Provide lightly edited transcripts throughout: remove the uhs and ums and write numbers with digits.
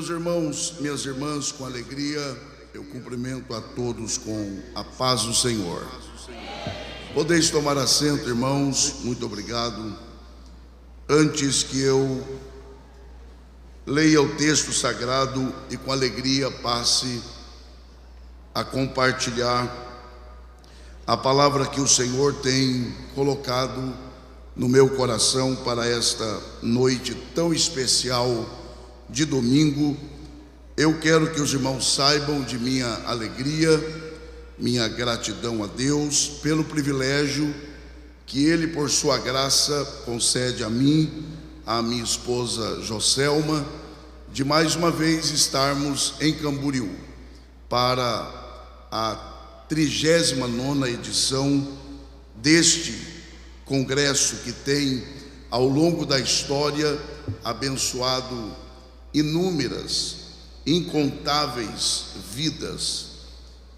Meus irmãos, minhas irmãs, com alegria, eu cumprimento a todos com a paz do Senhor. Podeis tomar assento, irmãos, muito obrigado. Antes que eu leia o texto sagrado e com alegria passe a compartilhar a palavra que o Senhor tem colocado no meu coração para esta noite tão especial de domingo, eu quero que os irmãos saibam de minha alegria, minha gratidão a Deus pelo privilégio que Ele, por sua graça, concede a mim, a minha esposa Joselma, de mais uma vez estarmos em Camboriú para a 39ª edição deste congresso que tem, ao longo da história, abençoado inúmeras, incontáveis vidas,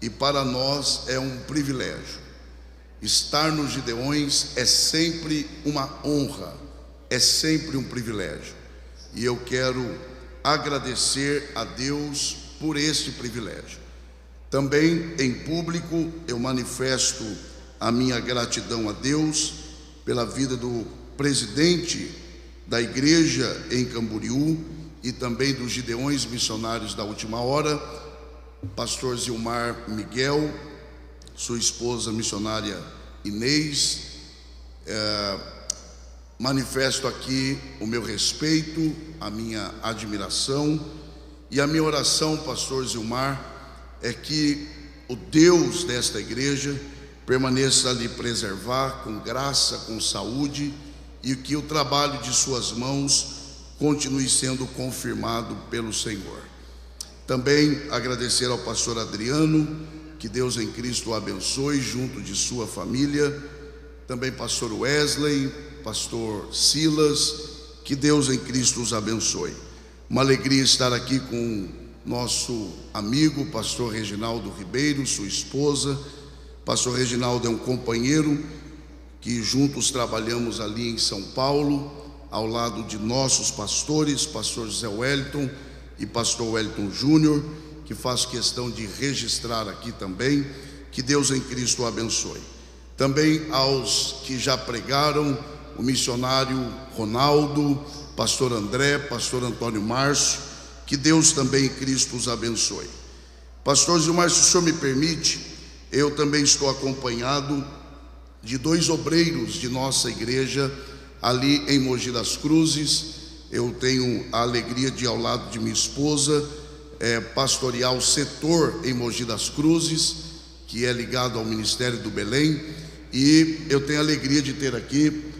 e para nós é um privilégio. Estar nos Gideões é sempre uma honra, é sempre um privilégio, e eu quero agradecer a Deus por este privilégio. Também em público eu manifesto a minha gratidão a Deus pela vida do presidente da igreja em Camboriú e também dos Gideões Missionários da Última Hora, pastor Zilmar Miguel, sua esposa missionária Inês. Manifesto aqui o meu respeito, a minha admiração e a minha oração, pastor Zilmar, é que o Deus desta igreja permaneça a lhe preservar com graça, com saúde, e que o trabalho de suas mãos continue sendo confirmado pelo Senhor. Também agradecer ao pastor Adriano, que Deus em Cristo o abençoe, junto de sua família. Também pastor Wesley, pastor Silas, que Deus em Cristo os abençoe. Uma alegria estar aqui com nosso amigo, pastor Reginaldo Ribeiro, sua esposa. Pastor Reginaldo é um companheiro que juntos trabalhamos ali em São Paulo, ao lado de nossos pastores, pastor José Wellington e pastor Wellington Júnior, que faço questão de registrar aqui também. Que Deus em Cristo o abençoe. Também aos que já pregaram, o missionário Ronaldo, pastor André, pastor Antônio Márcio, que Deus também em Cristo os abençoe. Pastor Zilmar, se o senhor me permite, eu também estou acompanhado de 2 obreiros de nossa igreja ali em Mogi das Cruzes. Eu tenho a alegria de, ao lado de minha esposa, pastorear o setor em Mogi das Cruzes, que é ligado ao Ministério do Belém, e eu tenho a alegria de ter aqui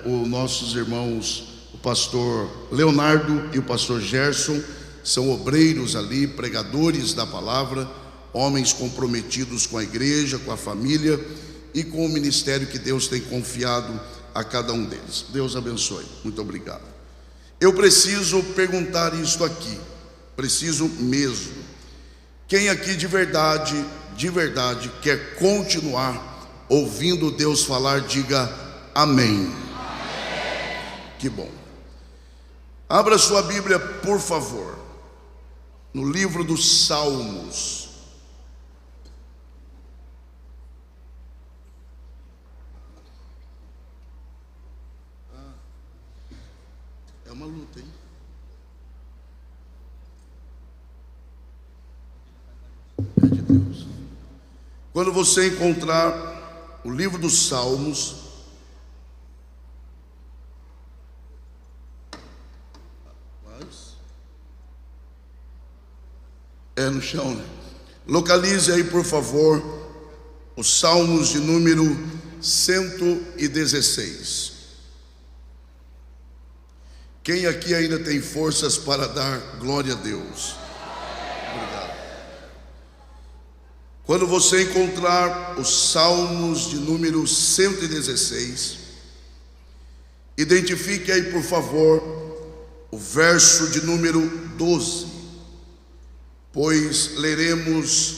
os nossos irmãos, o pastor Leonardo e o pastor Gerson. São obreiros ali, pregadores da palavra, homens comprometidos com a igreja, com a família e com o ministério que Deus tem confiado a cada um deles. Deus abençoe. Muito obrigado. Eu preciso perguntar isto aqui, preciso mesmo. Quem aqui de verdade quer continuar ouvindo Deus falar, diga amém. Que bom. Abra sua Bíblia, por favor, no livro dos Salmos. É uma luta, hein? É de Deus. Quando você encontrar o livro dos Salmos, no chão, né? Localize aí, por favor, os Salmos de número 116. Quem aqui ainda tem forças para dar glória a Deus? Obrigado. Quando você encontrar os Salmos de número 116, identifique aí, por favor, o verso de número 12, pois leremos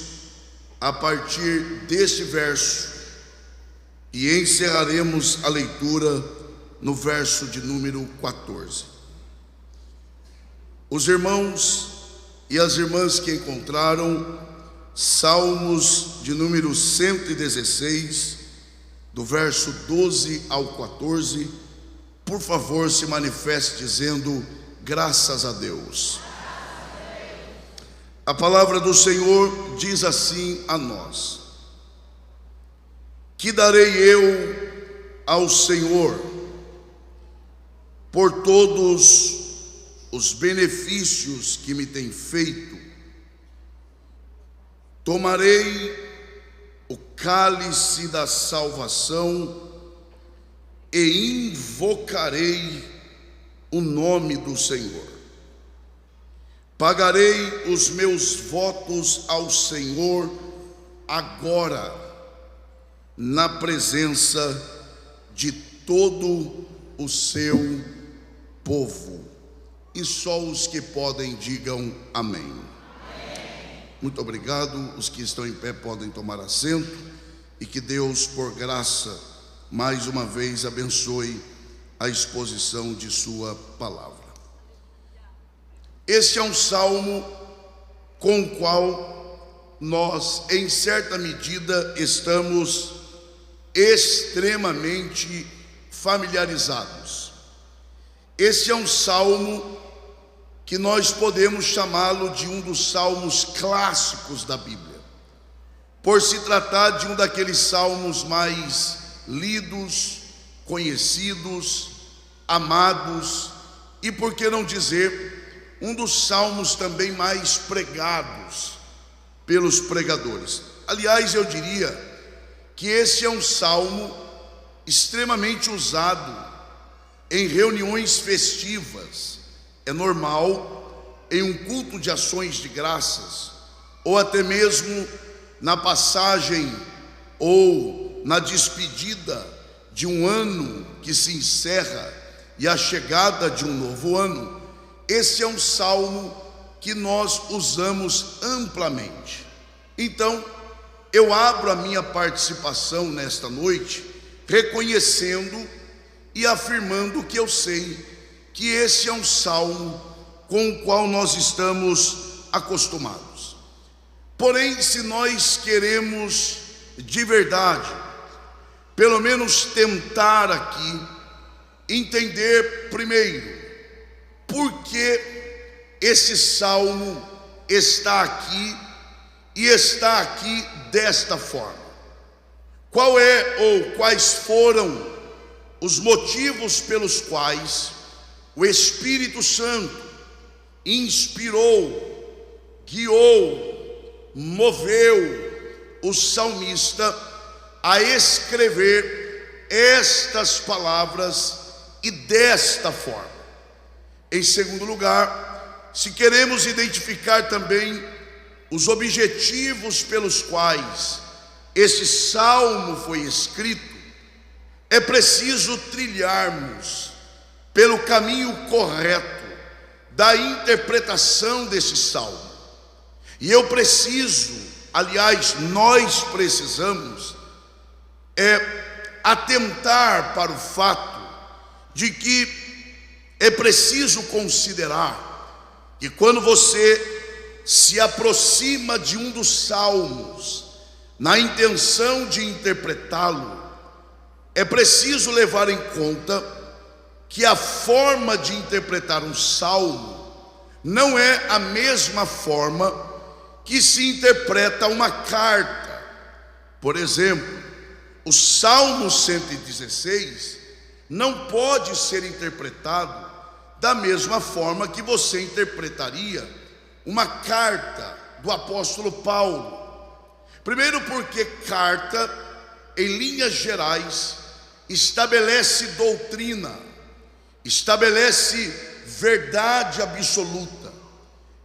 a partir deste verso e encerraremos a leitura no verso de número 14. os irmãos e as irmãs que encontraram Salmos de número 116, do verso 12 ao 14, por favor, se manifeste dizendo: graças a Deus. A palavra do Senhor diz assim a nós: que darei eu ao Senhor por todos os benefícios que me tem feito? Tomarei o cálice da salvação e invocarei o nome do Senhor. Pagarei os meus votos ao Senhor agora, na presença de todo o seu povo. E só os que podem digam amém. Amém. Muito obrigado. Os que estão em pé podem tomar assento, e que Deus, por graça, mais uma vez abençoe a exposição de sua palavra. Este é um salmo com o qual nós, em certa medida, estamos extremamente familiarizados. Esse é um salmo que nós podemos chamá-lo de um dos salmos clássicos da Bíblia, por se tratar de um daqueles salmos mais lidos, conhecidos, amados, e por que não dizer, um dos salmos também mais pregados pelos pregadores. Aliás, eu diria que esse é um salmo extremamente usado em reuniões festivas. É normal em um culto de ações de graças, ou até mesmo na passagem ou na despedida de um ano que se encerra e a chegada de um novo ano. Esse é um salmo que nós usamos amplamente. Então, eu abro a minha participação nesta noite reconhecendo e afirmando que eu sei que esse é um salmo com o qual nós estamos acostumados. Porém, se nós queremos de verdade, pelo menos tentar aqui entender primeiro por que esse salmo está aqui e está aqui desta forma. Qual é ou quais foram os motivos pelos quais o Espírito Santo inspirou, guiou, moveu o salmista a escrever estas palavras e desta forma? Em segundo lugar, se queremos identificar também os objetivos pelos quais esse salmo foi escrito, é preciso trilharmos pelo caminho correto da interpretação desse salmo. E eu preciso, aliás, nós precisamos atentar para o fato de que é preciso considerar que quando você se aproxima de um dos salmos na intenção de interpretá-lo, é preciso levar em conta que a forma de interpretar um salmo não é a mesma forma que se interpreta uma carta. Por exemplo, o Salmo 116 não pode ser interpretado da mesma forma que você interpretaria uma carta do apóstolo Paulo. Primeiro, porque carta, em linhas gerais, estabelece doutrina, estabelece verdade absoluta,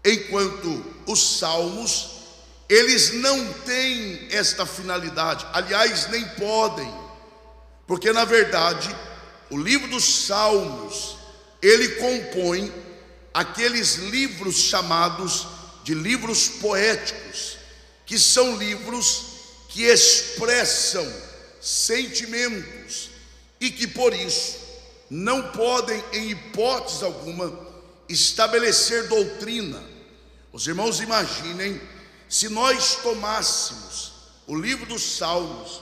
enquanto os salmos, eles não têm esta finalidade. Aliás, nem podem, porque na verdade o livro dos Salmos, ele compõe aqueles livros chamados de livros poéticos, que são livros que expressam sentimentos e que por isso não podem, em hipótese alguma, estabelecer doutrina. Os irmãos imaginem se nós tomássemos o livro dos Salmos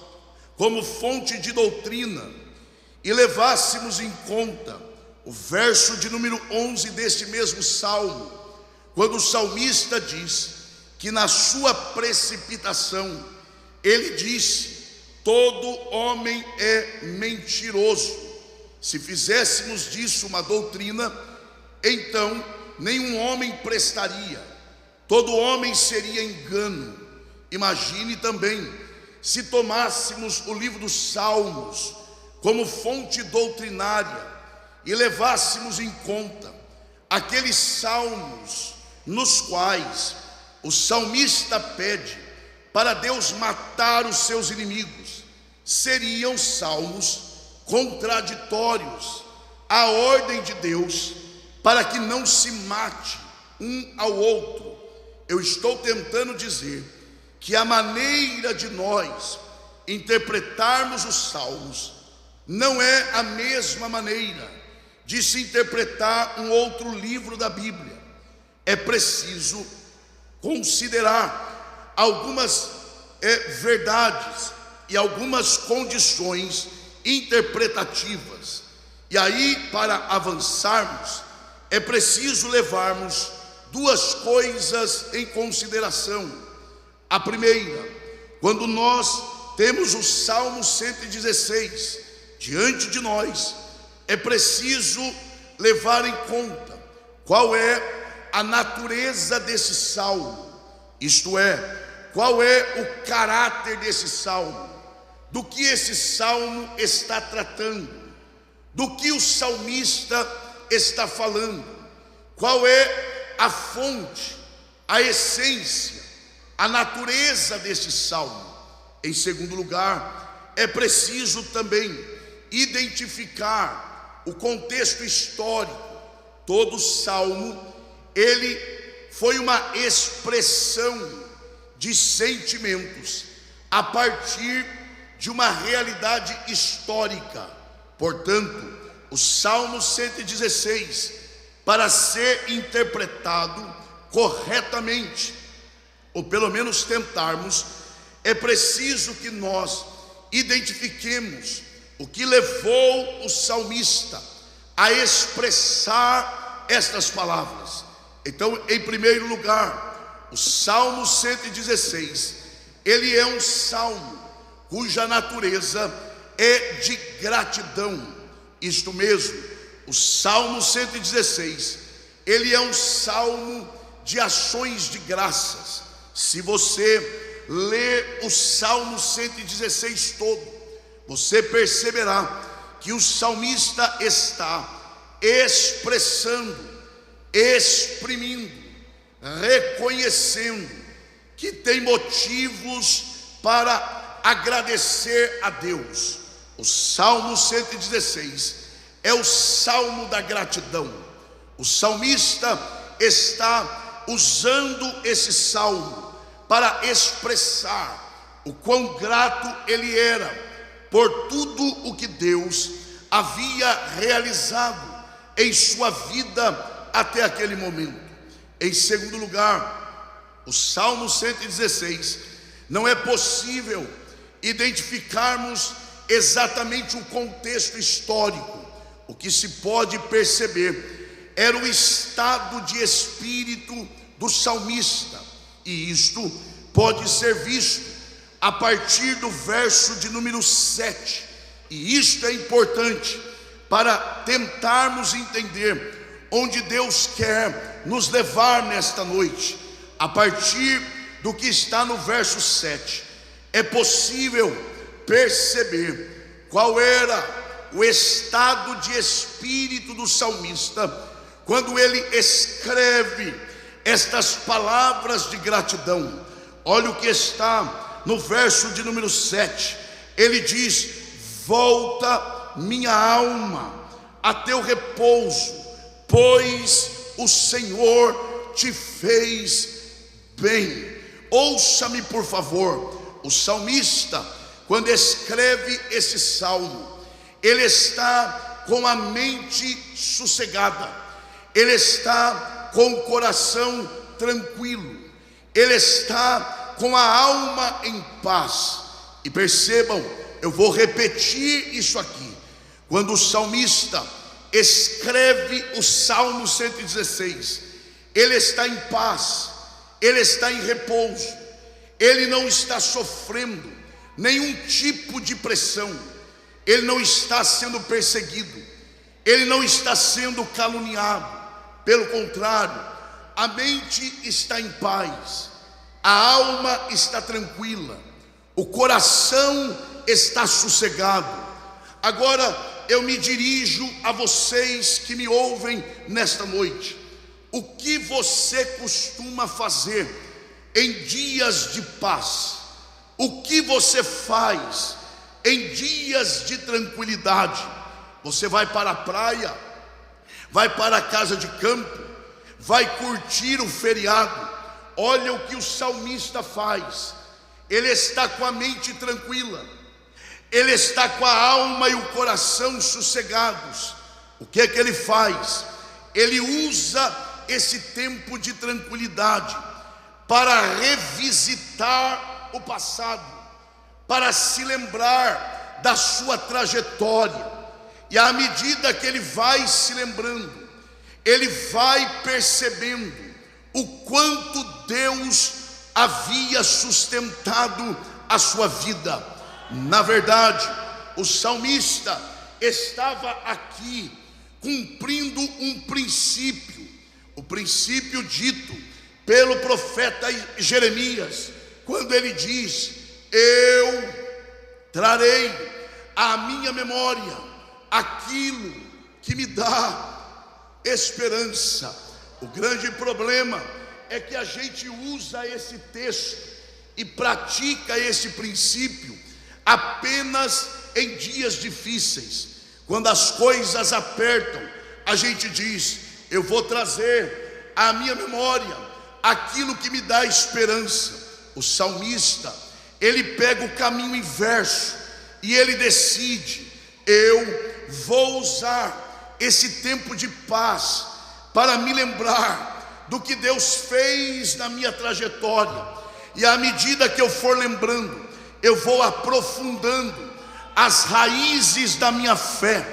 como fonte de doutrina e levássemos em conta o verso de número 11 deste mesmo salmo, quando o salmista diz que na sua precipitação ele disse: todo homem é mentiroso. Se fizéssemos disso uma doutrina, então nenhum homem prestaria, todo homem seria engano. Imagine também se tomássemos o livro dos Salmos como fonte doutrinária e levássemos em conta aqueles salmos nos quais o salmista pede para Deus matar os seus inimigos. Seriam salmos contraditórios à ordem de Deus para que não se mate um ao outro. Eu estou tentando dizer que a maneira de nós interpretarmos os salmos não é a mesma maneira de se interpretar um outro livro da Bíblia. É preciso considerar algumas verdades e algumas condições interpretativas. E aí, para avançarmos, é preciso levarmos duas coisas em consideração. A primeira, quando nós temos o Salmo 116 diante de nós, é preciso levar em conta qual é a natureza desse salmo, isto é, qual é o caráter desse salmo, do que esse salmo está tratando, do que o salmista está falando, qual é a fonte, a essência, a natureza desse salmo. Em segundo lugar, é preciso também identificar o contexto histórico. Todo salmo, ele foi uma expressão de sentimentos a partir de uma realidade histórica. Portanto, o Salmo 116, para ser interpretado corretamente, ou pelo menos tentarmos, é preciso que nós identifiquemos o que levou o salmista a expressar estas palavras. Então, em primeiro lugar, o Salmo 116, ele é um salmo cuja natureza é de gratidão. Isto mesmo, o Salmo 116, ele é um salmo de ações de graças. Se você ler o Salmo 116 todo, você perceberá que o salmista está expressando, exprimindo, reconhecendo que tem motivos para agradecer a Deus. O Salmo 116 é o salmo da gratidão. O salmista está usando esse salmo para expressar o quão grato ele era por tudo o que Deus havia realizado em sua vida até aquele momento. Em segundo lugar, o Salmo 116, não é possível identificarmos exatamente o contexto histórico. O que se pode perceber era o estado de espírito do salmista, e isto pode ser visto a partir do verso de número 7, e isto é importante para tentarmos entender onde Deus quer nos levar nesta noite. A partir do que está no verso 7, é possível perceber qual era o estado de espírito do salmista quando ele escreve estas palavras de gratidão. Olha o que está no verso de número 7, ele diz: volta minha alma a teu repouso, pois o Senhor te fez bem. Ouça-me, por favor. O salmista, quando escreve esse salmo, ele está com a mente sossegada, ele está com o coração tranquilo, ele está com a alma em paz. E percebam, eu vou repetir isso aqui. Quando o salmista escreve o Salmo 116, ele está em paz, ele está em repouso, ele não está sofrendo nenhum tipo de pressão, ele não está sendo perseguido, ele não está sendo caluniado. Pelo contrário, a mente está em paz, a alma está tranquila, o coração está sossegado. Agora eu me dirijo a vocês que me ouvem nesta noite. O que você costuma fazer em dias de paz? O que você faz em dias de tranquilidade? Você vai para a praia, vai para a casa de campo, vai curtir o feriado. Olha o que o salmista faz. Ele está com a mente tranquila, ele está com a alma e o coração sossegados. O que é que ele faz? Ele usa esse tempo de tranquilidade para revisitar o passado, para se lembrar da sua trajetória. E à medida que ele vai se lembrando, ele vai percebendo o quanto Deus havia sustentado a sua vida. Na verdade, o salmista estava aqui cumprindo um princípio, o princípio dito pelo profeta Jeremias, quando ele diz: eu trarei à minha memória aquilo que me dá esperança. O grande problema é que a gente usa esse texto e pratica esse princípio apenas em dias difíceis. Quando as coisas apertam, a gente diz: eu vou trazer à minha memória aquilo que me dá esperança. O salmista, ele pega o caminho inverso e ele decide: eu vou usar esse tempo de paz para me lembrar do que Deus fez na minha trajetória. E à medida que eu for lembrando, eu vou aprofundando as raízes da minha fé,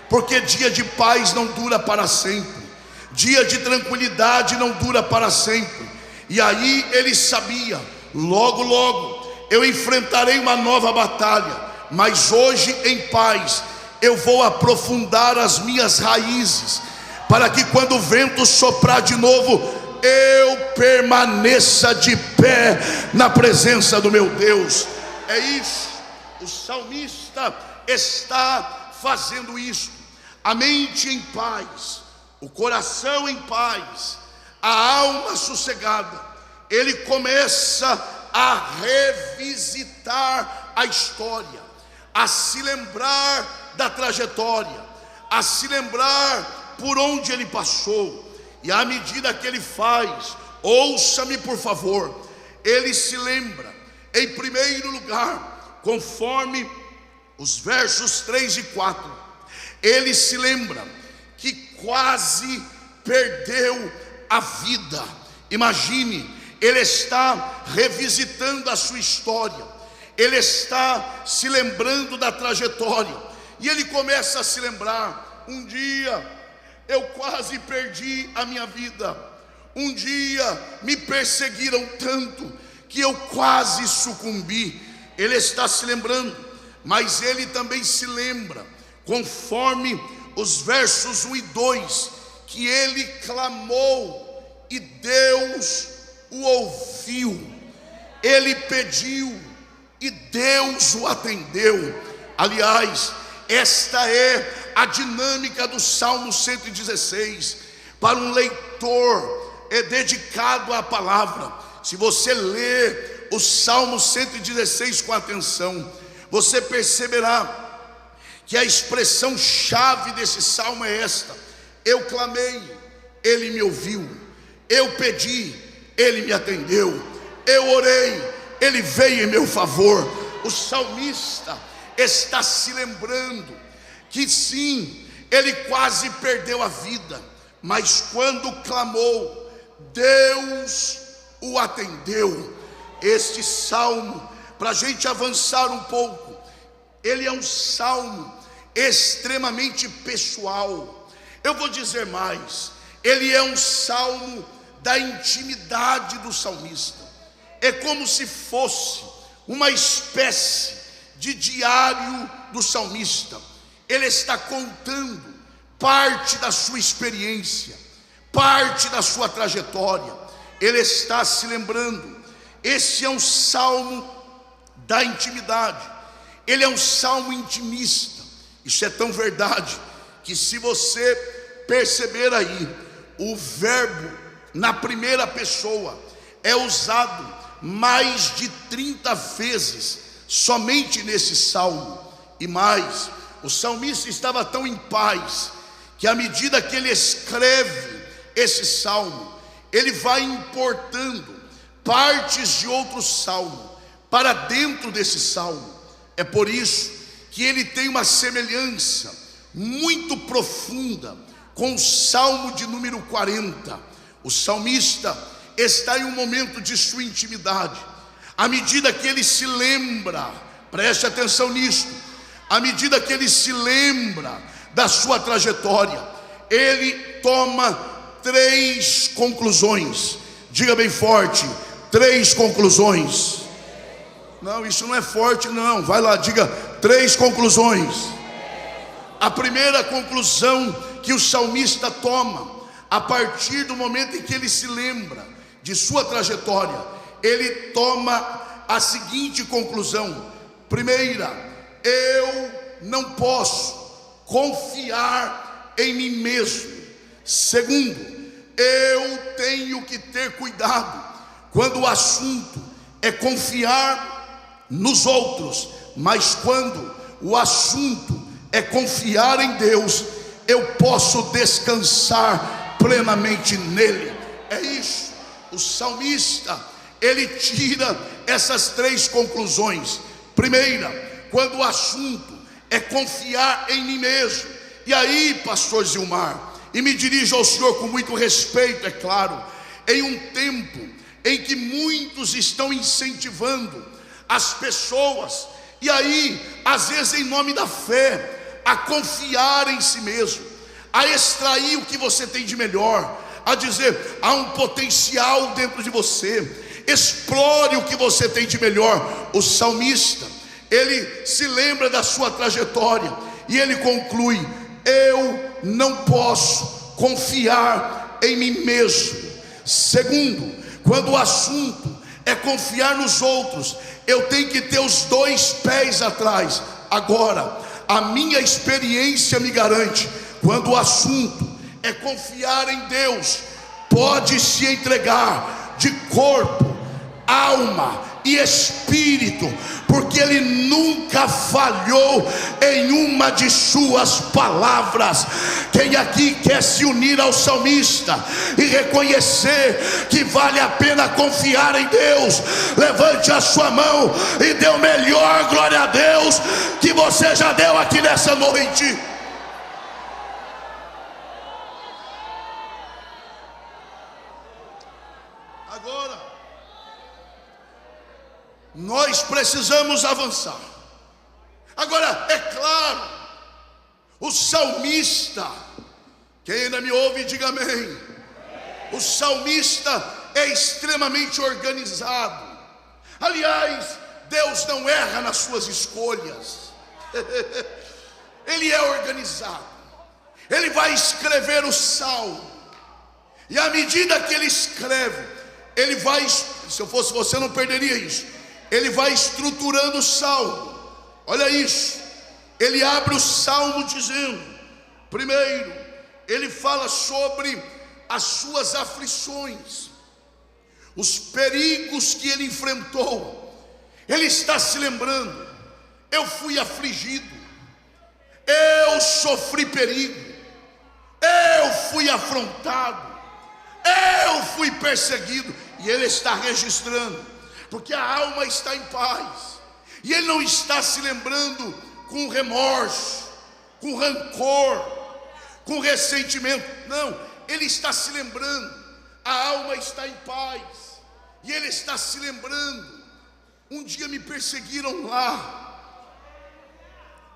porque dia de paz não dura para sempre, dia de tranquilidade não dura para sempre. E aí ele sabia: logo, logo eu enfrentarei uma nova batalha, mas hoje em paz eu vou aprofundar as minhas raízes, para que quando o vento soprar de novo, eu permaneça de pé na presença do meu Deus. É isso, o salmista está fazendo isso. A mente em paz, o coração em paz, a alma sossegada. Ele começa a revisitar a história, a se lembrar da trajetória, a se lembrar por onde ele passou. E à medida que ele faz, ouça-me por favor, ele se lembra, em primeiro lugar, conforme os versos 3 e 4, ele se lembra que quase perdeu a vida. Imagine, ele está revisitando a sua história, ele está se lembrando da trajetória, e ele começa a se lembrar: um dia eu quase perdi a minha vida, um dia me perseguiram tanto que eu quase sucumbi. Ele está se lembrando, mas ele também se lembra, conforme os versos 1 e 2, que ele clamou e Deus o ouviu, ele pediu e Deus o atendeu. Aliás, esta é a dinâmica do Salmo 116. Para um leitor dedicado à palavra, se você ler o Salmo 116 com atenção, você perceberá que a expressão chave desse salmo é esta: eu clamei, ele me ouviu; eu pedi, ele me atendeu; eu orei, ele veio em meu favor. O salmista está se lembrando que sim, ele quase perdeu a vida, mas quando clamou, Deus o atendeu. Este salmo, para a gente avançar um pouco, ele é um salmo extremamente pessoal. Eu vou dizer mais, ele é um salmo da intimidade do salmista. É como se fosse uma espécie de diário do salmista. Ele está contando parte da sua experiência, parte da sua trajetória. Ele está se lembrando. Esse é um salmo da intimidade. Ele é um salmo intimista. Isso é tão verdade que, se você perceber aí, o verbo na primeira pessoa é usado mais de 30 vezes somente nesse salmo. E mais, o salmista estava tão em paz que, à medida que ele escreve esse salmo, ele vai importando partes de outro salmo para dentro desse salmo. É por isso que ele tem uma semelhança muito profunda com o salmo de número 40. O salmista está em um momento de sua intimidade. À medida que ele se lembra, preste atenção nisso, à medida que ele se lembra da sua trajetória, ele toma 3 conclusões. Diga bem forte: 3 conclusões. Não, isso não é forte não, vai lá, diga 3 conclusões. A primeira conclusão que o salmista toma, a partir do momento em que ele se lembra de sua trajetória, ele toma a seguinte conclusão: primeira, eu não posso confiar em mim mesmo. Segundo, eu tenho que ter cuidado quando o assunto é confiar nos outros, mas quando o assunto é confiar em Deus, eu posso descansar plenamente nele. É isso. O salmista, ele tira essas 3 conclusões. Primeira, quando o assunto é confiar em mim mesmo. E aí, pastor Zilmar, e me dirijo ao senhor com muito respeito, é claro, em um tempo em que muitos estão incentivando as pessoas, e aí, às vezes em nome da fé, a confiar em si mesmo, a extrair o que você tem de melhor, a dizer: há um potencial dentro de você, explore o que você tem de melhor. O salmista, ele se lembra da sua trajetória e ele conclui: eu não posso confiar em mim mesmo. Segundo, quando o assunto é confiar nos outros, eu tenho que ter os 2 pés atrás. Agora, a minha experiência me garante, quando o assunto é confiar em Deus, pode se entregar de corpo, alma e espírito, porque ele nunca falhou em uma de suas palavras. Quem aqui quer se unir ao salmista e reconhecer que vale a pena confiar em Deus, levante a sua mão e dê o melhor glória a Deus que você já deu aqui nessa noite. Agora, nós precisamos avançar. Agora, é claro, o salmista, quem ainda me ouve, diga amém. O salmista é extremamente organizado. Aliás, Deus não erra nas suas escolhas. Ele é organizado. Ele vai escrever o salmo, e à medida que ele escreve, ele vai, se eu fosse você não perderia isso, ele vai estruturando o salmo. Olha isso, ele abre o salmo dizendo: primeiro, ele fala sobre as suas aflições, os perigos que ele enfrentou. Ele está se lembrando: eu fui afligido, eu sofri perigo, eu fui afrontado, eu fui perseguido. E ele está registrando, porque a alma está em paz, e ele não está se lembrando com remorso, com rancor, com ressentimento. Não, ele está se lembrando, a alma está em paz, e ele está se lembrando. Um dia me perseguiram lá,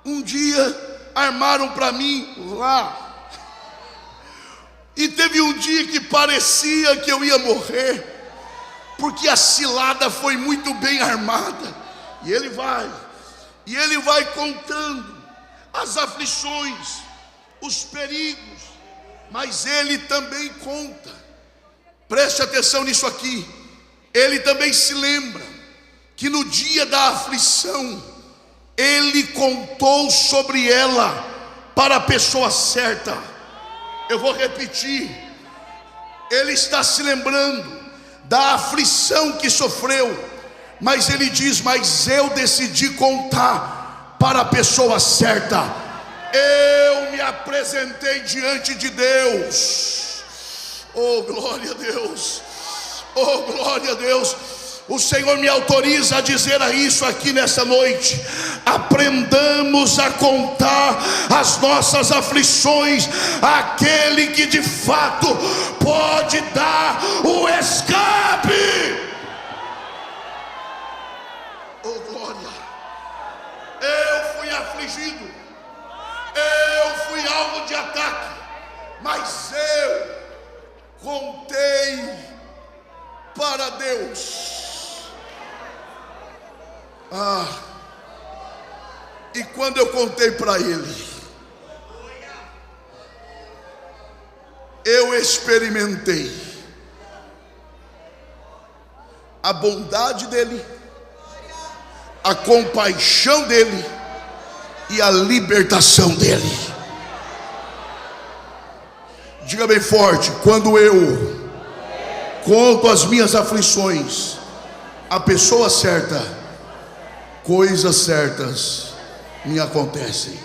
um dia armaram para mim lá, e teve um dia que parecia que eu ia morrer, porque a cilada foi muito bem armada. E ele vai contando as aflições, os perigos, mas ele também conta, preste atenção nisso aqui, ele também se lembra que no dia da aflição, ele contou sobre ela para a pessoa certa. Eu vou repetir, ele está se lembrando da aflição que sofreu, mas ele diz: mas eu decidi contar para a pessoa certa. Eu me apresentei diante de Deus. Oh, glória a Deus, oh, glória a Deus. O Senhor me autoriza a dizer isso aqui nessa noite. Aprendamos a contar as nossas aflições àquele que de fato pode dar o escape. Oh, glória. Eu fui afligido, eu fui alvo de ataque, mas eu contei para Deus. E quando eu contei para ele, eu experimentei a bondade dele, a compaixão dele e a libertação dele. Diga bem forte: quando eu conto as minhas aflições à pessoa certa, coisas certas me acontecem.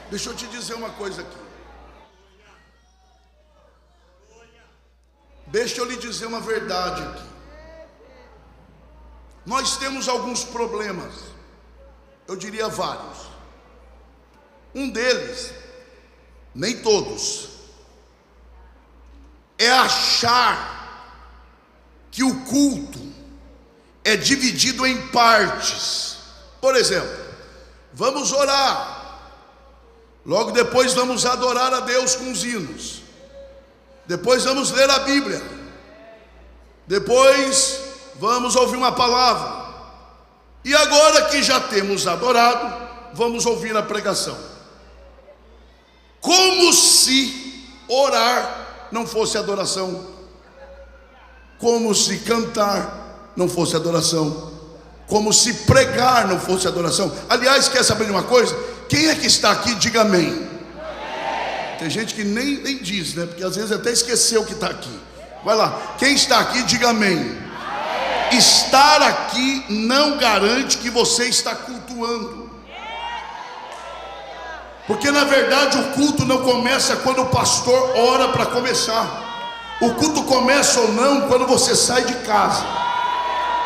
Deixa eu te dizer uma coisa aqui. Deixa eu lhe dizer uma verdade aqui. Nós temos alguns problemas, eu diria vários. Um deles, nem todos, é achar que o culto é dividido em partes. Por exemplo, vamos orar, logo depois vamos adorar a Deus com os hinos, depois vamos ler a Bíblia, depois vamos ouvir uma palavra, e agora que já temos adorado, vamos ouvir a pregação. Como se orar não fosse adoração, como se cantar não fosse adoração, como se pregar não fosse adoração. Aliás, quer saber de uma coisa? Quem é que está aqui? Diga amém. Amém. Tem gente que nem diz, né? Porque às vezes até esqueceu que está aqui. Vai lá, quem está aqui, diga amém. Amém. Estar aqui não garante que você está cultuando, porque na verdade o culto não começa quando o pastor ora para começar. O culto começa ou não quando você sai de casa.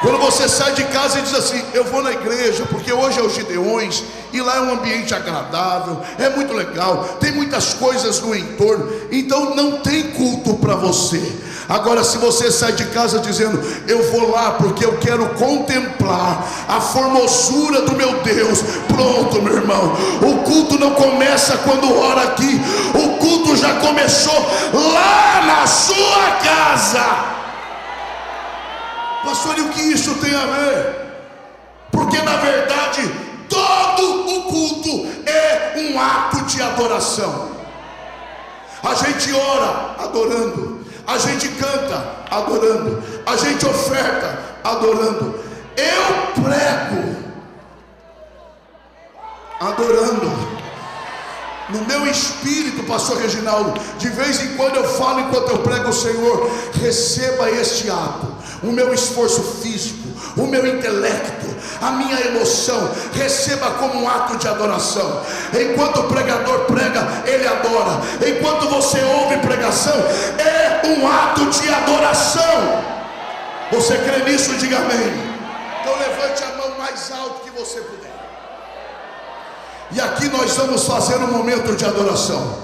Quando você sai de casa e diz assim: eu vou na igreja porque hoje é o Gideões e lá é um ambiente agradável, é muito legal, tem muitas coisas no entorno, então não tem culto para você. Agora, se você sai de casa dizendo: eu vou lá porque eu quero contemplar a formosura do meu Deus, pronto, meu irmão, o culto não começa quando ora aqui, o culto já começou lá na sua casa. Pastor, e o que isso tem a ver? Porque na verdade todo o culto é um ato de adoração. A gente ora adorando, a gente canta adorando, a gente oferta adorando, eu prego adorando. No meu espírito, pastor Reginaldo, de vez em quando eu falo enquanto eu prego: o Senhor, receba este ato, o meu esforço físico, o meu intelecto, a minha emoção, receba como um ato de adoração. Enquanto o pregador prega, ele adora. Enquanto você ouve pregação, é um ato de adoração. Você crê nisso? Diga amém. Então levante a mão mais alto que você puder. E aqui nós vamos fazer um momento de adoração.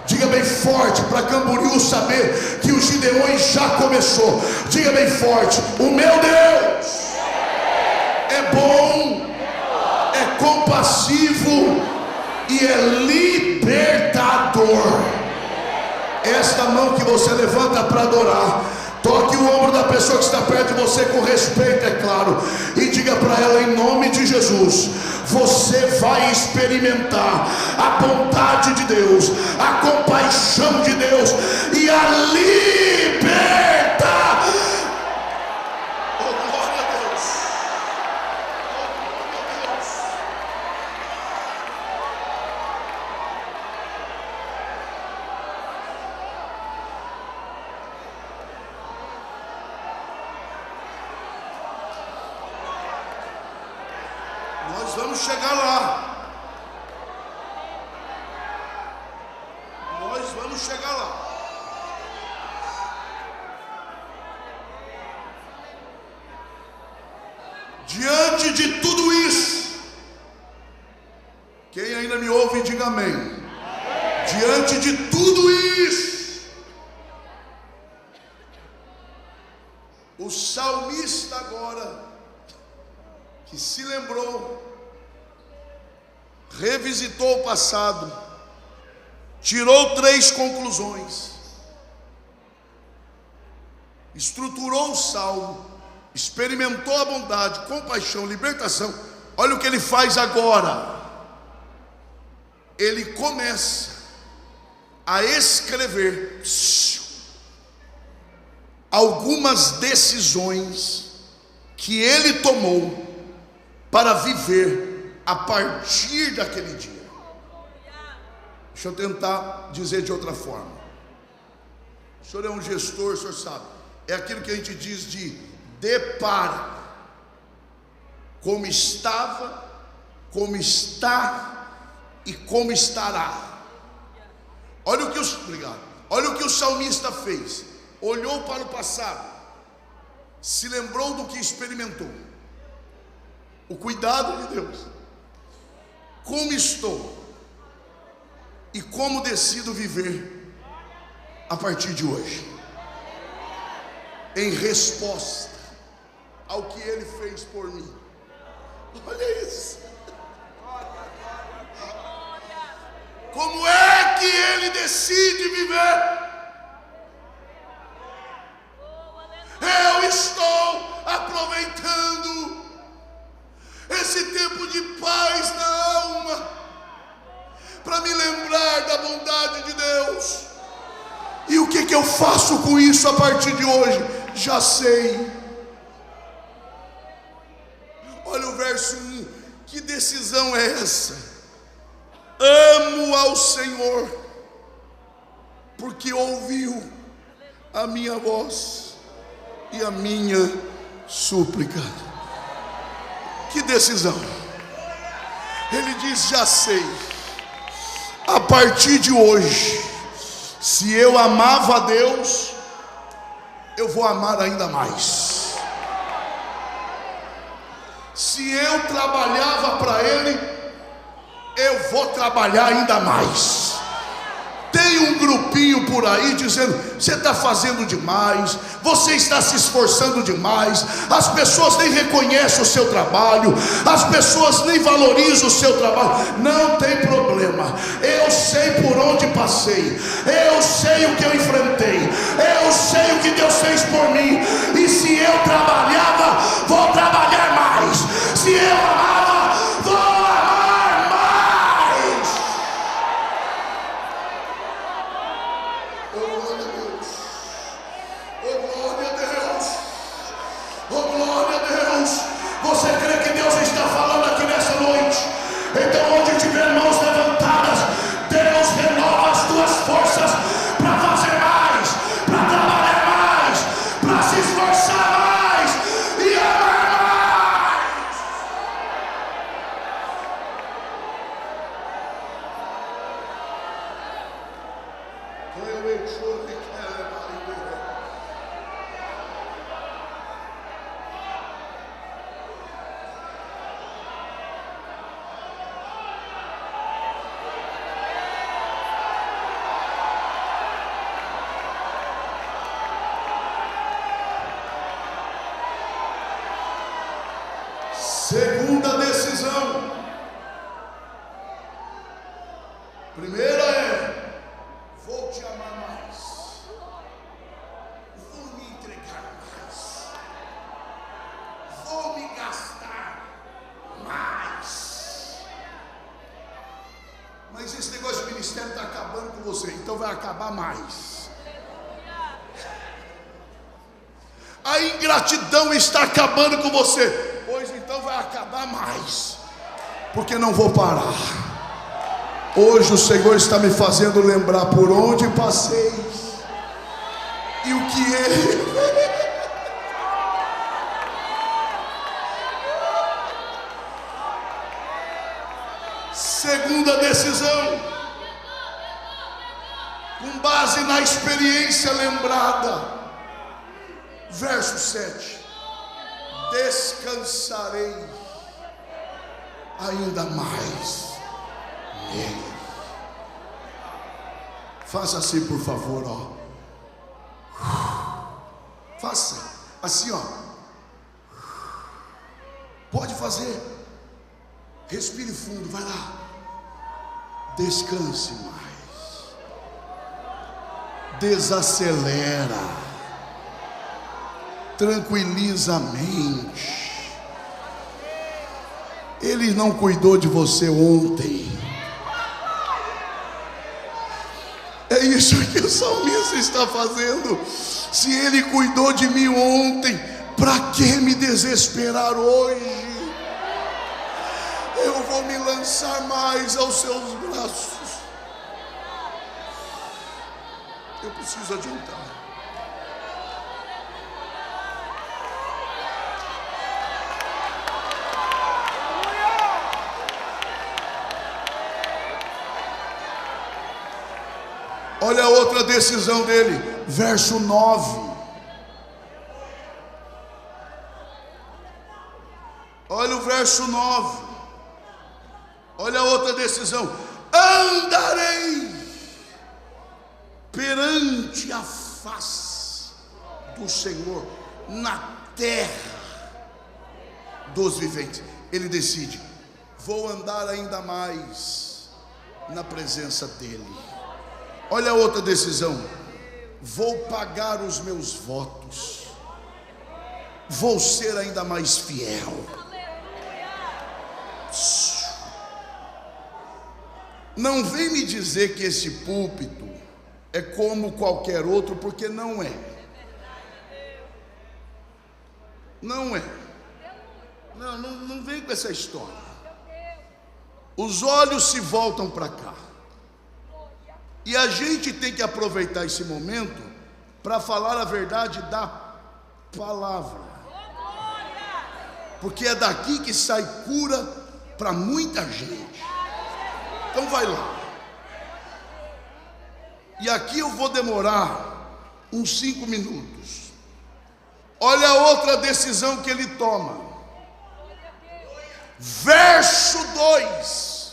Diga bem forte para Camboriú saber que os Gideões já começou. Diga bem forte: o meu Deus é bom, é compassivo e é libertador. Esta mão que você levanta para adorar, toque o ombro da pessoa que está perto de você com respeito, é claro, e diga para ela: em nome de Jesus, você vai experimentar a bondade de Deus, a compaixão de Deus e a liberta. Oh, glória a Deus. Nós vamos chegar lá. Nós vamos chegar lá. Diante de tudo isso, quem ainda me ouve, diga amém. Diante de tudo isso, o salmista agora, que se lembrou, revisitou o passado, tirou 3 conclusões, estruturou o salmo, experimentou a bondade, compaixão, libertação. Olha o que ele faz agora. Ele começa a escrever algumas decisões que ele tomou para viver a partir daquele dia. Deixa eu tentar dizer de outra forma. O senhor é um gestor, o senhor sabe. É aquilo que a gente diz de depara. Como estava, como está e como estará. Olha o que Olha o que o salmista fez. Olhou para o passado, se lembrou do que experimentou, o cuidado de Deus, como estou e como decido viver a partir de hoje, em resposta ao que Ele fez por mim. Olha isso. Como é que Ele decide viver? Eu estou aproveitando esse tempo de paz na alma para me lembrar da bondade de Deus. E o que eu faço com isso a partir de hoje? Já sei. Olha o verso 1. Que decisão é essa? Amo ao Senhor, porque ouviu a minha voz e a minha súplica. Que decisão. Ele diz: já sei, a partir de hoje, se eu amava a Deus, eu vou amar ainda mais. Se eu trabalhava para Ele, eu vou trabalhar ainda mais. Tem um grupinho por aí dizendo: você está fazendo demais, você está se esforçando demais, as pessoas nem reconhecem o seu trabalho, as pessoas nem valorizam o seu trabalho. Não tem problema, eu sei por onde passei, eu sei o que eu enfrentei, eu sei o que Deus fez por mim. E se eu trabalhava, vou trabalhar mais. Se eu amava, vou amar mais. Oh glória a Deus, oh glória a Deus, oh glória a Deus. Você crê que Deus está falando aqui nessa noite? Então, onde tiver mãos levantadas, Deus renova as tuas forças para fazer mais, para trabalhar mais, para se esforçar mais e amar mais. Segunda decisão. Primeira é: vou te amar mais, vou me entregar mais, vou me gastar mais. Mas esse negócio de ministério está acabando com você, então vai acabar mais. A ingratidão está acabando com você, pois então vai acabar mais, porque não vou parar. Hoje o Senhor está me fazendo lembrar por onde passei e o que Ele. Segunda decisão, com base na experiência lembrada, verso 7: descansarei ainda mais nele. Faça assim, por favor, ó. Faça assim, ó. Pode fazer. Respire fundo, vai lá. Descanse mais. Desacelera. Tranquiliza a mente. Ele não cuidou de você ontem. É isso que o salmista está fazendo. Se Ele cuidou de mim ontem, para que me desesperar hoje? Eu vou me lançar mais aos seus braços. Eu preciso adiantar. Olha a outra decisão dele, verso 9. Olha o verso 9. Olha a outra decisão: andarei perante a face do Senhor na terra dos viventes. Ele decide: vou andar ainda mais na presença dele. Olha a outra decisão: vou pagar os meus votos, vou ser ainda mais fiel. Não vem me dizer que esse púlpito é como qualquer outro, porque não é. Não é. Não vem com essa história. Os olhos se voltam para cá. E a gente tem que aproveitar esse momento para falar a verdade da palavra, porque é daqui que sai cura para muita gente. Então vai lá. E aqui eu vou demorar uns 5 minutos. Olha a outra decisão que ele toma. Verso 2.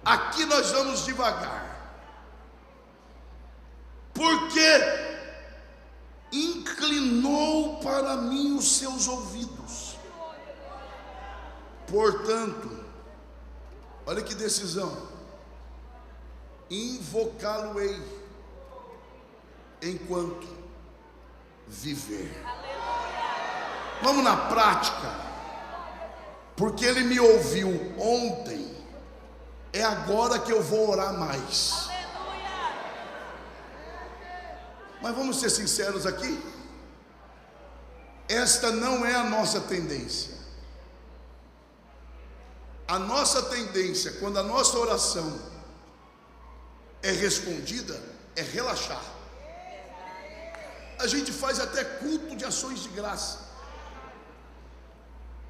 Aqui nós vamos devagar. Porque inclinou para mim os seus ouvidos. Portanto, olha que decisão: invocá-lo-ei enquanto viver. Vamos na prática. Porque ele me ouviu ontem, é agora que eu vou orar mais. Mas vamos ser sinceros aqui. Esta não é a nossa tendência. A nossa tendência, quando a nossa oração é respondida, é relaxar. A gente faz até culto de ações de graça.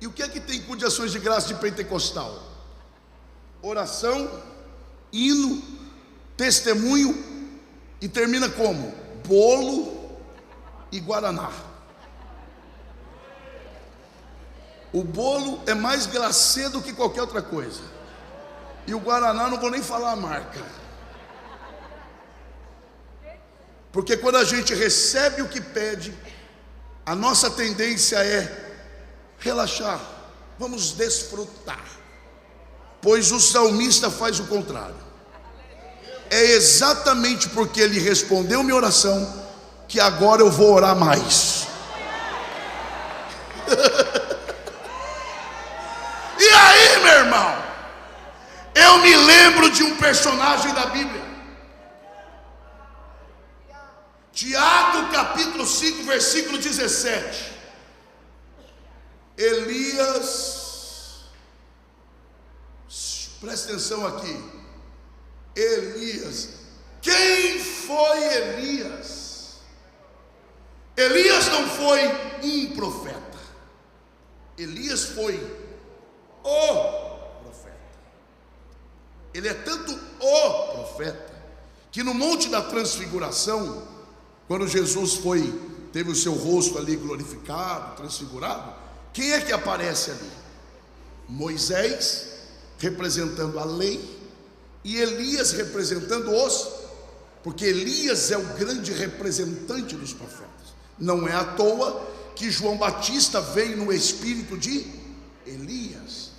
E o que é que tem culto de ações de graça de pentecostal? Oração, hino, testemunho, e termina como? Bolo e guaraná. O bolo é mais glacê do que qualquer outra coisa. E o guaraná não vou nem falar a marca. Porque quando a gente recebe o que pede, a nossa tendência é relaxar. Vamos desfrutar, pois o salmista faz o contrário. É exatamente porque ele respondeu minha oração que agora eu vou orar mais. E aí, meu irmão, eu me lembro de um personagem da Bíblia, Tiago capítulo 5 versículo 17. Elias, presta atenção aqui, Elias, quem foi Elias? Elias não foi um profeta, Elias foi o profeta. Ele é tanto o profeta que no Monte da Transfiguração, quando Jesus teve o seu rosto ali glorificado, transfigurado, quem é que aparece ali? Moisés representando a lei e Elias representando porque Elias é o grande representante dos profetas. Não é à toa que João Batista veio no espírito de Elias,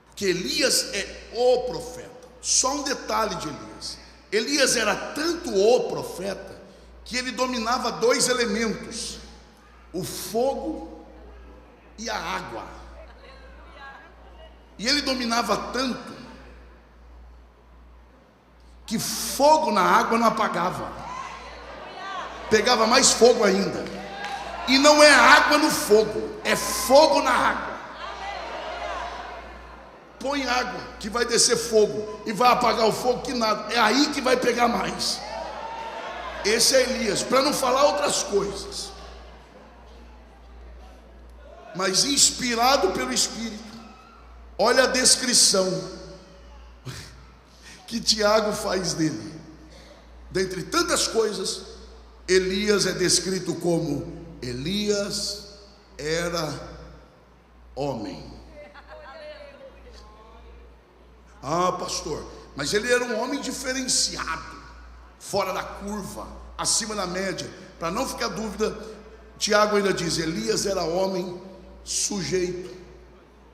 porque Elias é o profeta. Só um detalhe de Elias: Elias era tanto o profeta que ele dominava dois elementos, o fogo e a água. E ele dominava tanto que fogo na água não apagava, pegava mais fogo ainda. E não é água no fogo, é fogo na água. Põe água que vai descer fogo e vai apagar o fogo que nada, é aí que vai pegar mais. Esse é Elias, para não falar outras coisas, mas inspirado pelo Espírito. Olha a descrição que Tiago faz dele. Dentre tantas coisas, Elias é descrito como: Elias era homem. Ah, pastor, mas ele era um homem diferenciado, fora da curva, acima da média. Para não ficar dúvida, Tiago ainda diz: Elias era homem sujeito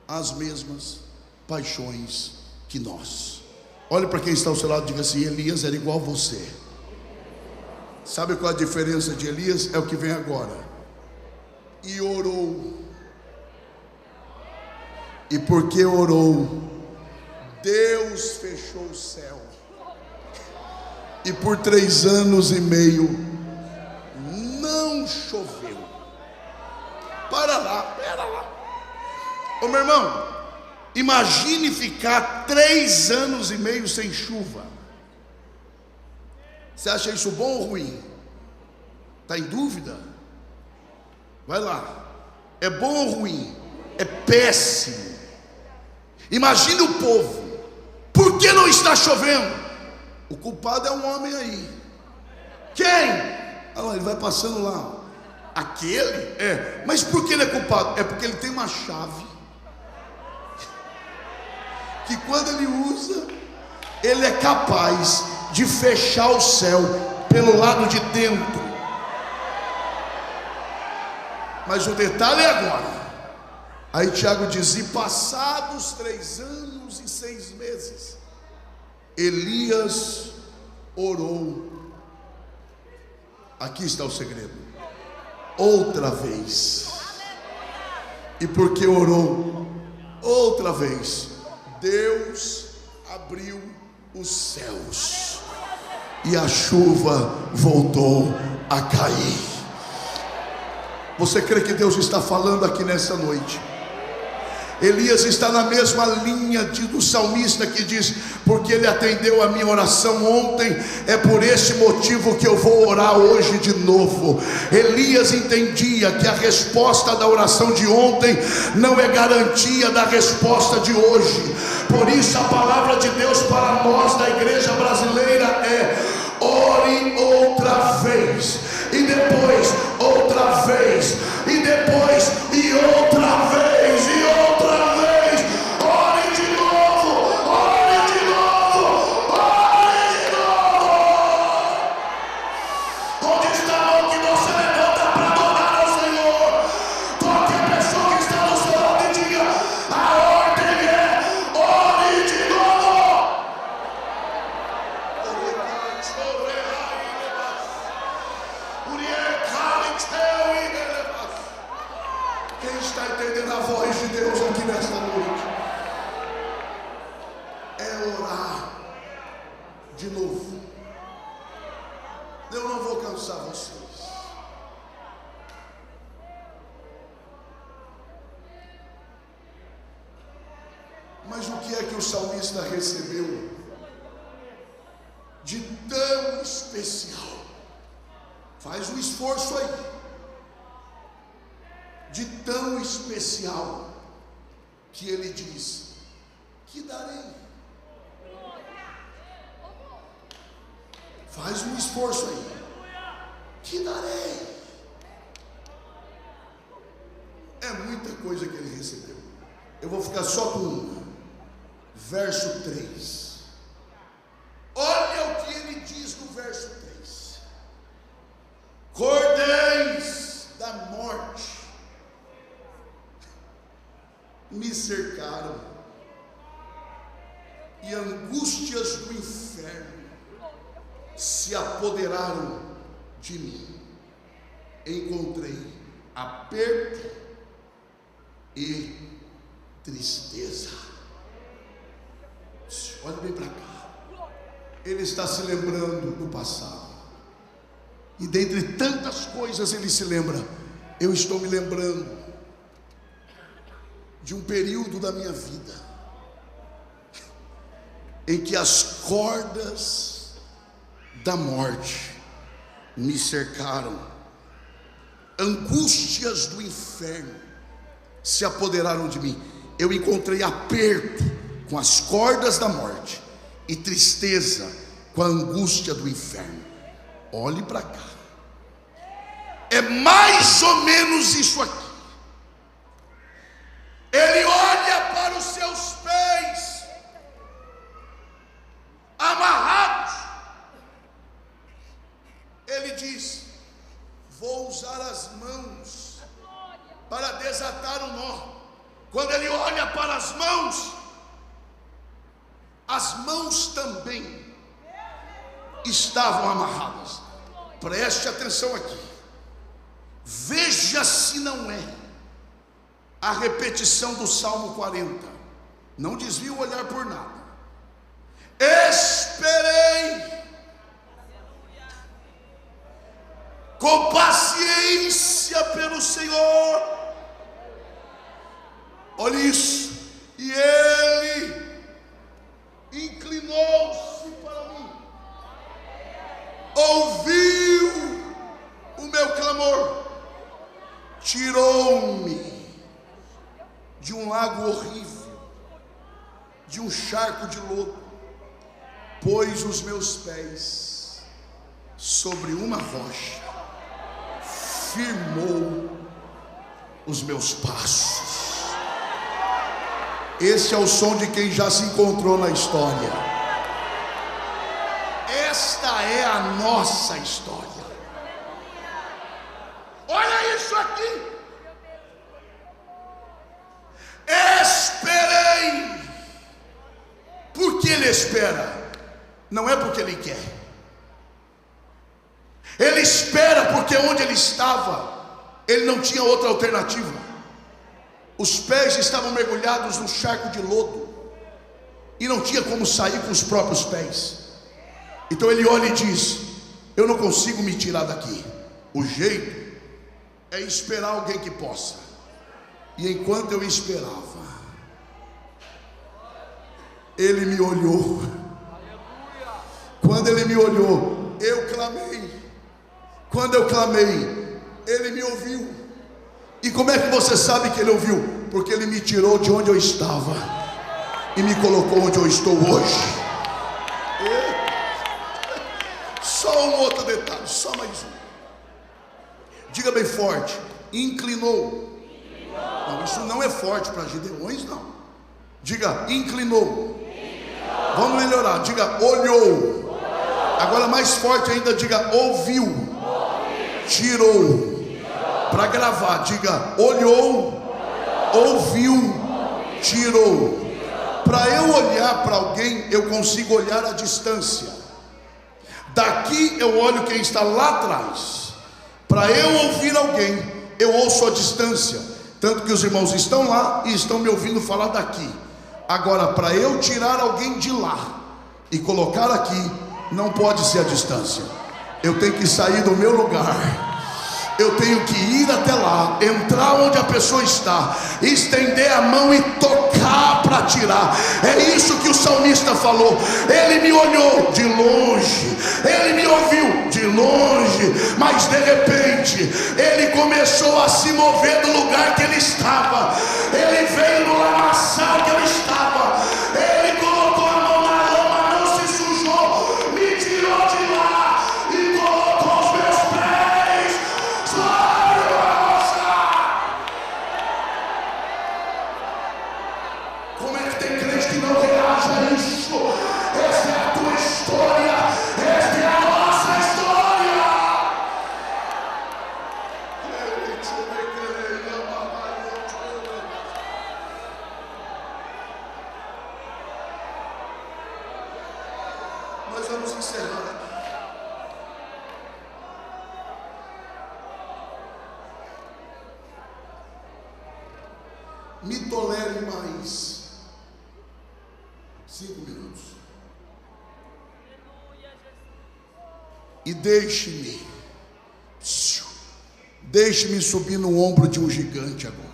às mesmas paixões que nós. Olhe para quem está ao seu lado e diga assim: Elias era igual a você. Sabe qual a diferença de Elias? É o que vem agora. E orou, e porque orou, Deus fechou o céu, e por 3 anos e meio não choveu. Pera lá. Ô meu irmão, imagine ficar 3 anos e meio sem chuva. Você acha isso bom ou ruim? Está em dúvida? Vai lá. É bom ou ruim? É péssimo. Imagine o povo: por que não está chovendo? O culpado é um homem aí. Quem? Olha lá, ele vai passando lá. Aquele? É. Mas por que ele é culpado? É porque ele tem uma chave que quando ele usa, ele é capaz de fechar o céu pelo lado de dentro. Mas o detalhe é agora. Aí Tiago diz: e passados 3 anos e 6 meses, Elias orou. Aqui está o segredo. Outra vez. E porque orou outra vez, Deus abriu os céus e a chuva voltou a cair. Você crê que Deus está falando aqui nessa noite? Elias está na mesma linha do salmista que diz: porque ele atendeu a minha oração ontem, é por esse motivo que eu vou orar hoje de novo. Elias entendia que a resposta da oração de ontem não é garantia da resposta de hoje. Por isso a palavra de Deus para nós da igreja brasileira é: ore outra vez, e depois outra vez, e depois e outra vez, e outra vez. Ore de novo, ore de novo, ore de novo. Onde está a mão que você levanta para adorar ao Senhor? Toque a pessoa que está do seu lado e diga: Mas o que é que o salmista recebeu de tão especial? Faz um esforço aí. De tão especial que ele diz: que darei. Faz um esforço aí. Que darei. É muita coisa que ele recebeu. Eu vou ficar só com uma. Verso 3. Olha o que ele diz no verso 3. Cordéis da morte me cercaram, e angústias do inferno se apoderaram de mim. Encontrei aperto e tristeza. Olha bem para cá. Ele está se lembrando do passado, e dentre tantas coisas ele se lembra. Eu estou me lembrando de um período da minha vida em que as cordas da morte me cercaram, angústias do inferno se apoderaram de mim. Eu encontrei aperto com as cordas da morte e tristeza com a angústia do inferno. Olhe para cá. É mais ou menos isso aqui. Ele olha para os seus pés amarrados. Ele diz: vou usar as mãos para desatar o nó. Quando ele olha para as mãos também estavam amarradas. Preste atenção aqui. Veja se não é a repetição do Salmo 40. Não desvie o olhar por nada. Esperei com paciência pelo Senhor. Olha isso. E Ele inclinou-se para mim, ouviu o meu clamor, tirou-me de um lago horrível, de um charco de lodo, pôs os meus pés sobre uma rocha, firmou os meus passos. Esse é o som de quem já se encontrou na história. Esta é a nossa história. Olha isso aqui. Esperei. Por que ele espera? Não é porque ele quer. Ele espera porque onde ele estava, ele não tinha outra alternativa. Os pés estavam mergulhados num charco de lodo, e não tinha como sair com os próprios pés. Então ele olha e diz: eu não consigo me tirar daqui. O jeito é esperar alguém que possa. E enquanto eu esperava, ele me olhou. Quando ele me olhou, eu clamei. Quando eu clamei, ele me ouviu. E como é que você sabe que ele ouviu? Porque ele me tirou de onde eu estava e me colocou onde eu estou hoje. Só um outro detalhe, só mais um. Diga bem forte: inclinou. Não, isso não é forte para Gideões, não. Diga: inclinou. Vamos melhorar. Diga: olhou. Agora mais forte ainda, diga: ouviu. Tirou. Para gravar, diga: olhou, ouviu, tirou. Para eu olhar para alguém, eu consigo olhar a distância. Daqui eu olho quem está lá atrás. Para eu ouvir alguém, eu ouço a distância. Tanto que os irmãos estão lá e estão me ouvindo falar daqui. Agora, para eu tirar alguém de lá e colocar aqui, não pode ser a distância. Eu tenho que sair do meu lugar. Eu tenho que ir até lá, entrar onde a pessoa está, estender a mão e tocar para tirar. É isso que o salmista falou. Ele me olhou de longe, ele me ouviu de longe, mas de repente ele começou a se mover do lugar que ele estava. Ele veio no lamaçal que eu estava, ele colocou a mão na lama, não se sujou, me tirou de lá e colocou os meus pés sobre a rocha. Como é que tem crente que não reage a isso? Essa é a tua história, esta é a nossa história. Nós vamos encerrar. Me tolere mais 5 minutos. E deixe-me subir no ombro de um gigante agora.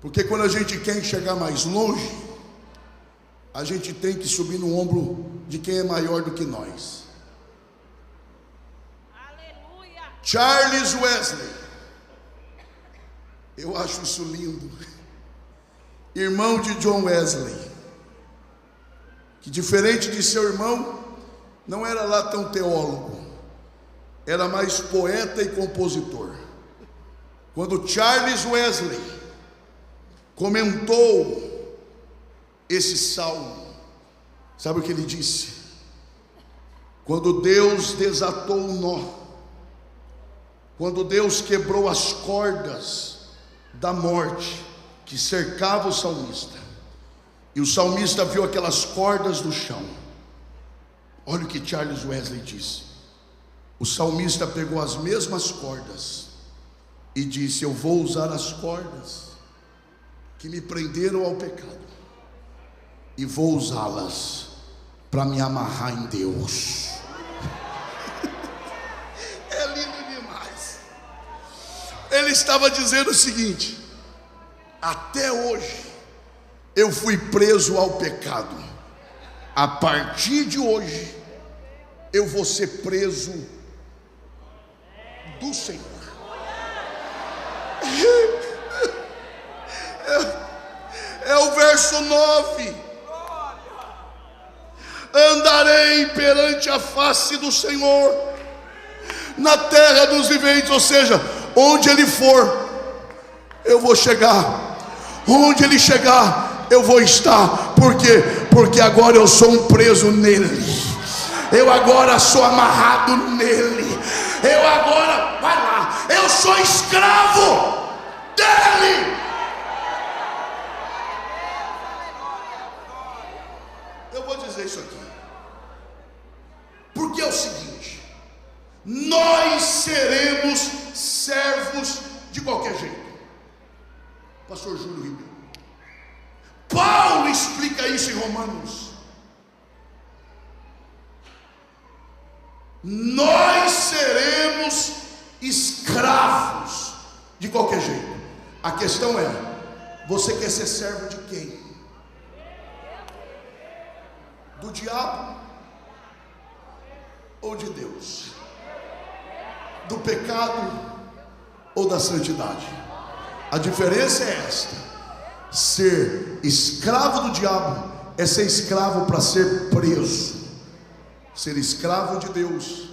Porque quando a gente quer chegar mais longe, a gente tem que subir no ombro de quem é maior do que nós. Aleluia. Charles Wesley, eu acho isso lindo. Irmão de John Wesley, que diferente de seu irmão, não era lá tão teólogo, era mais poeta e compositor. Quando Charles Wesley comentou esse salmo, sabe o que ele disse? Quando Deus desatou o nó, quando Deus quebrou as cordas da morte que cercava o salmista, e o salmista viu aquelas cordas no chão, olha o que Charles Wesley disse. O salmista pegou as mesmas cordas e disse: eu vou usar as cordas que me prenderam ao pecado e vou usá-las para me amarrar em Deus. É lindo demais. Ele estava dizendo o seguinte: até hoje eu fui preso ao pecado, a partir de hoje eu vou ser preso do Senhor. É o verso 9: andarei perante a face do Senhor na terra dos viventes. Ou seja, onde ele for, eu vou chegar. Onde ele chegar, eu vou estar. Por quê? Porque agora eu sou um preso nele. Eu agora sou amarrado nele. Eu agora, vai lá, eu sou escravo dele. Eu vou dizer isso aqui, porque é o seguinte: nós seremos servos de qualquer jeito. Pastor Júlio Ribeiro, Paulo explica isso em Romanos. Nós seremos escravos de qualquer jeito. A questão é: você quer ser servo de quem? Do diabo ou de Deus? Do pecado ou da santidade? A diferença é esta: ser escravo do diabo é ser escravo para ser preso. Ser escravo de Deus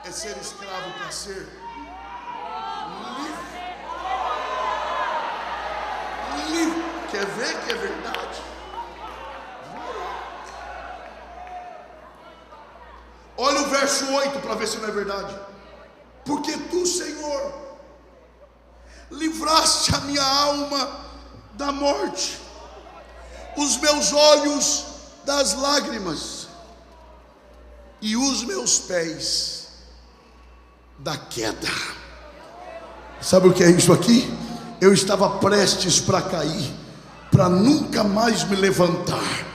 é ser escravo para ser livre. Livre. Quer ver que é verdade? Olha o verso 8 para ver se não é verdade. Porque tu, Senhor, livraste a minha alma da morte, os meus olhos das lágrimas e os meus pés da queda. Sabe o que é isso aqui? Eu estava prestes para cair, para nunca mais me levantar,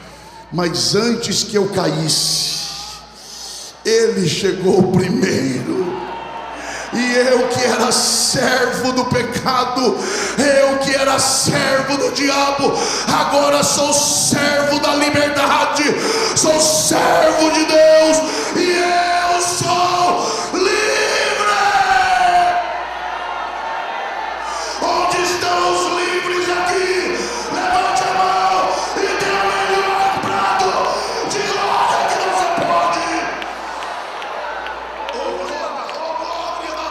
mas antes que eu caísse, ele chegou primeiro. E eu que era servo do pecado, eu que era servo do diabo, agora sou servo da liberdade, sou servo de Deus, e eu sou livre. Onde estão os livres aqui? Levante a mão e dê o melhor prato de glória que você pode. Oh glória, oh glória.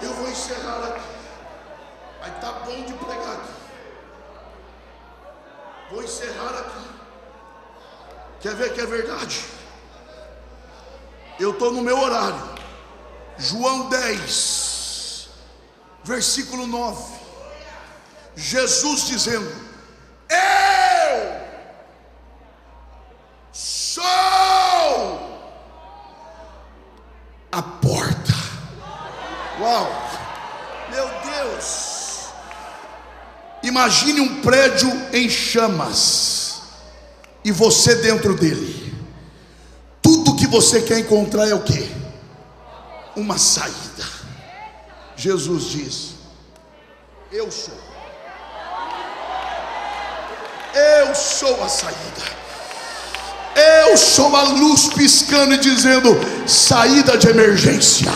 Eu vou encerrar aqui. Aí tá bom de pregar aqui. Vou encerrar aqui. Quer ver que é verdade? Eu estou no meu horário. João 10, versículo 9. Jesus dizendo: eu sou a porta. Uau, meu Deus. Imagine um prédio em chamas e você dentro dele. Tudo que você quer encontrar é o quê? Uma saída. Jesus diz: eu sou. Eu sou a saída. Eu sou a luz piscando e dizendo: saída de emergência,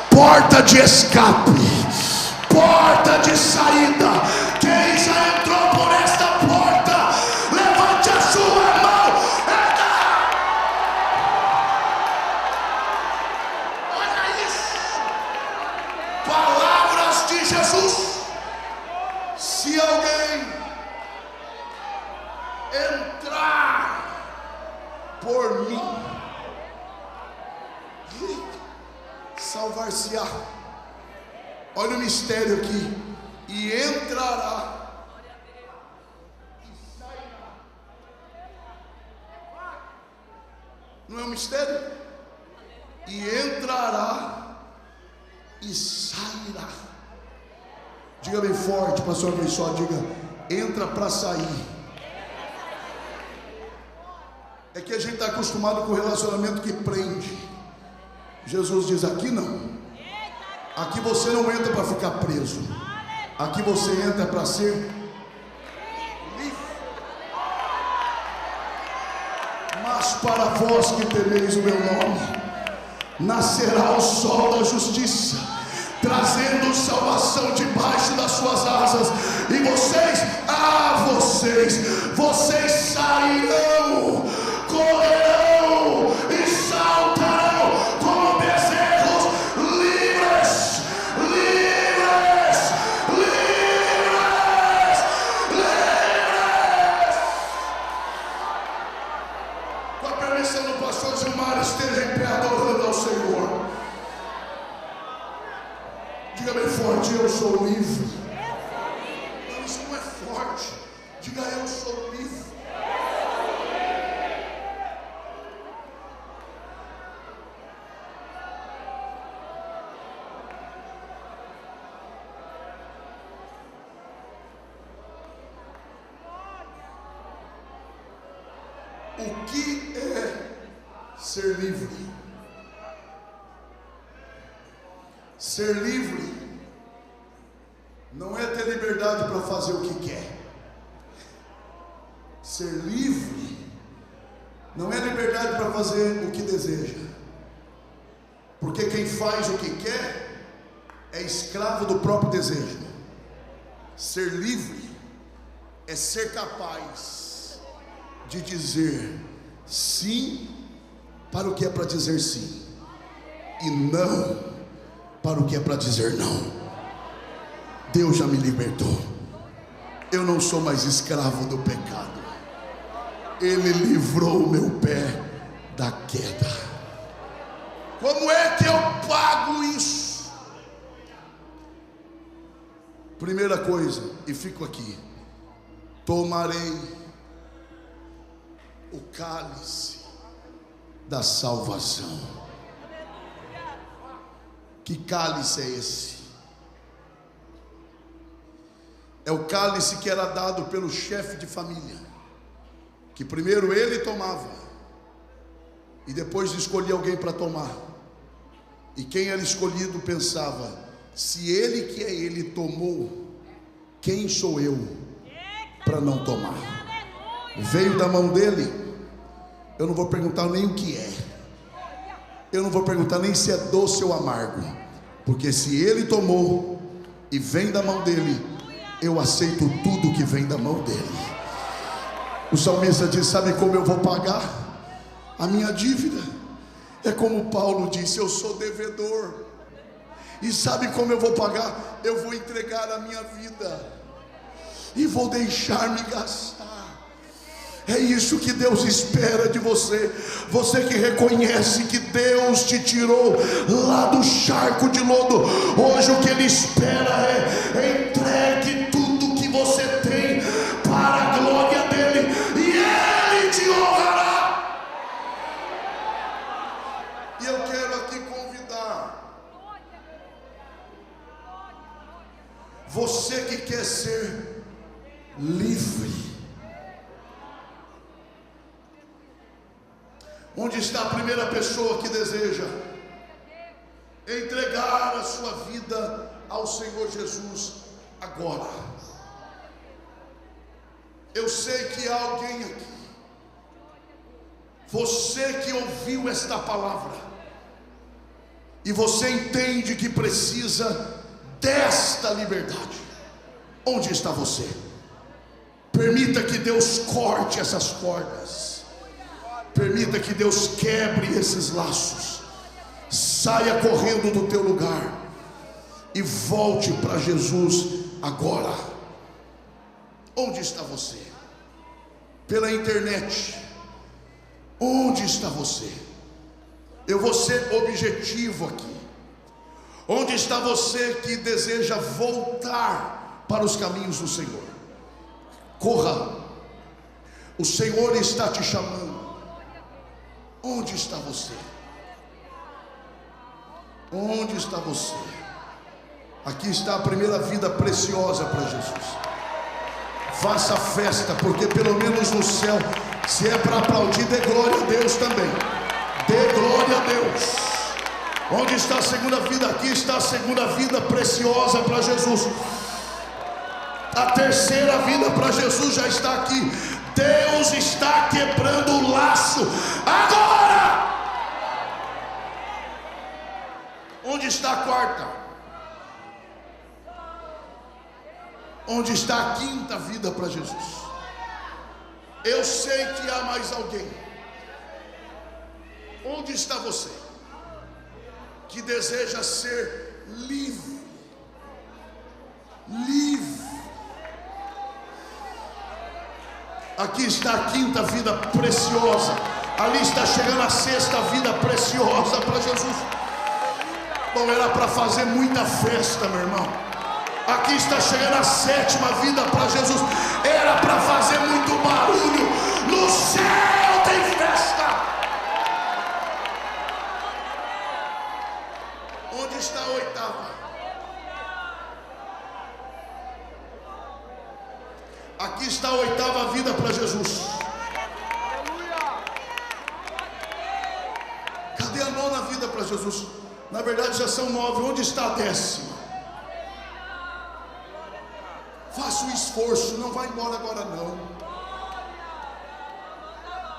porta de escape, porta de saída. Quem já entrou por esta porta, levante a sua mão. Olha isso. Palavras de Jesus. Se alguém entrar por mim, salvar-se-á. Olha o mistério aqui. E entrará e sairá. Não é um mistério? E entrará e sairá. Diga bem forte, pastor Abençoado, diga: entra para sair. É que a gente está acostumado com o relacionamento que prende. Jesus diz: aqui não. Aqui você não entra para ficar preso. Aqui você entra para ser livre. Mas para vós que temeis o meu nome, nascerá o sol da justiça, trazendo salvação debaixo das suas asas. E vocês sairão, correrão e saltarão como bezerros livres, livres, livres, livres. Com a permissão do pastor Gilmar, esteja em pé adorando ao Senhor. Diga bem forte: eu sou livre. Não, isso não é forte. Diga: eu sou livre. O que é ser livre? Ser livre não é ter liberdade para fazer o que quer. Ser livre não é liberdade para fazer o que deseja. Porque quem faz o que quer é escravo do próprio desejo. Ser livre é ser capaz de dizer sim para o que é para dizer sim, e não para o que é para dizer não. Deus já me libertou. Eu não sou mais escravo do pecado. Ele livrou o meu pé da queda. Como é que eu pago isso? Primeira coisa, e fico aqui: tomarei o cálice da salvação. Que cálice é esse? É o cálice que era dado pelo chefe de família, que primeiro ele tomava e depois de escolher alguém para tomar, e quem era escolhido pensava: se ele que é ele tomou, quem sou eu para não tomar? Veio da mão dele. Eu não vou perguntar nem o que é, eu não vou perguntar nem se é doce ou amargo, porque se ele tomou e vem da mão dele, eu aceito tudo que vem da mão dele. O salmista diz: sabe como eu vou pagar a minha dívida? É como Paulo disse: eu sou devedor. E sabe como eu vou pagar? Eu vou entregar a minha vida e vou deixar-me gastar. É isso que Deus espera de você. Você que reconhece que Deus te tirou lá do charco de lodo, hoje o que Ele espera é entregue tudo que você tem para a glória dEle, e Ele te honrará. E eu quero aqui convidar você que quer ser livre. Onde está a primeira pessoa que deseja entregar a sua vida ao Senhor Jesus agora? Eu sei que há alguém aqui, você que ouviu esta palavra e você entende que precisa desta liberdade. Onde está você? Permita que Deus corte essas cordas. Permita que Deus quebre esses laços. Saia correndo do teu lugar e volte para Jesus agora. Onde está você? Pela internet. Onde está você? Eu vou ser objetivo aqui. Onde está você que deseja voltar para os caminhos do Senhor? Corra. O Senhor está te chamando. Onde está você? Onde está você? Aqui está a primeira vida preciosa para Jesus. Faça festa, porque pelo menos no céu, se é para aplaudir, dê glória a Deus também. Dê glória a Deus. Onde está a segunda vida? Aqui está a segunda vida preciosa para Jesus. A terceira vida para Jesus já está aqui. Deus está quebrando o laço agora. Onde está a quarta? Onde está a quinta vida para Jesus? Eu sei que há mais alguém. Onde está você que deseja ser livre? Livre. Aqui está a quinta vida preciosa. Ali está chegando a sexta vida preciosa para Jesus. Bom, era para fazer muita festa, meu irmão. Aqui está chegando a sétima vida para Jesus. Era para fazer muito barulho. No céu tem festa. Onde está a oitava? Aqui está a oitava vida para Jesus. Cadê a nona vida para Jesus? Na verdade já são 9. Onde está a décima? Faça o esforço, não vai embora agora não.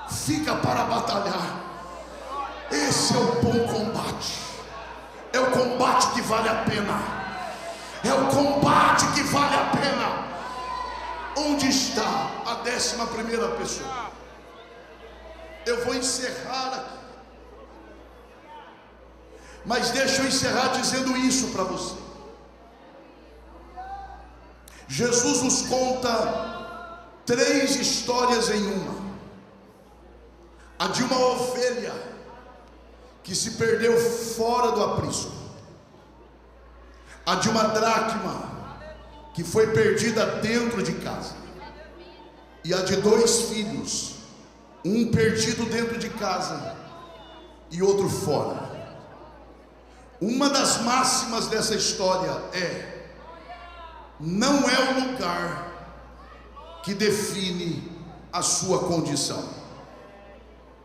Fica para batalhar. Esse é o bom combate. É o combate que vale a pena. É o combate que vale a pena. Onde está a 11ª pessoa? Eu vou encerrar aqui, mas deixa eu encerrar dizendo isso para você. Jesus nos conta 3 histórias em uma. A de uma ovelha que se perdeu fora do aprisco, a de uma dracma que foi perdida dentro de casa, e a de 2 filhos, um perdido dentro de casa e outro fora. Uma das máximas dessa história é: não é o lugar que define a sua condição.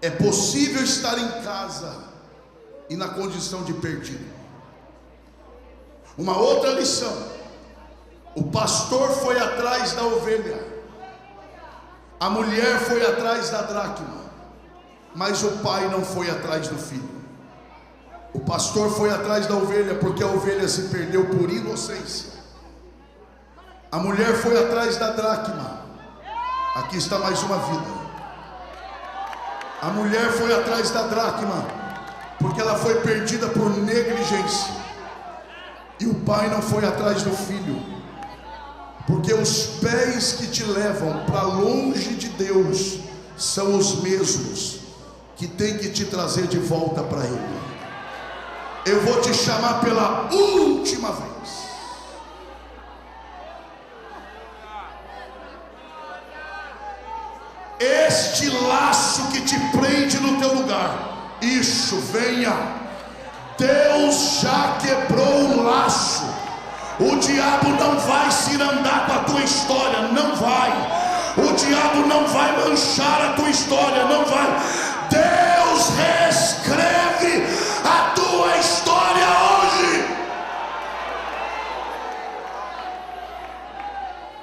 É possível estar em casa e na condição de perdido. Uma outra lição: o pastor foi atrás da ovelha, a mulher foi atrás da dracma, mas o pai não foi atrás do filho. O pastor foi atrás da ovelha porque a ovelha se perdeu por inocência. A mulher foi atrás da dracma. Aqui está mais uma vida. A mulher foi atrás da dracma porque ela foi perdida por negligência. E o pai não foi atrás do filho, porque os pés que te levam para longe de Deus são os mesmos que tem que te trazer de volta para Ele. Eu vou te chamar pela última vez. Este laço que te prende no teu lugar, isso, venha. Deus já quebrou um laço. O diabo não vai cirandar com a tua história, não vai. O diabo não vai manchar a tua história, não vai. Deus reescreve a tua história hoje.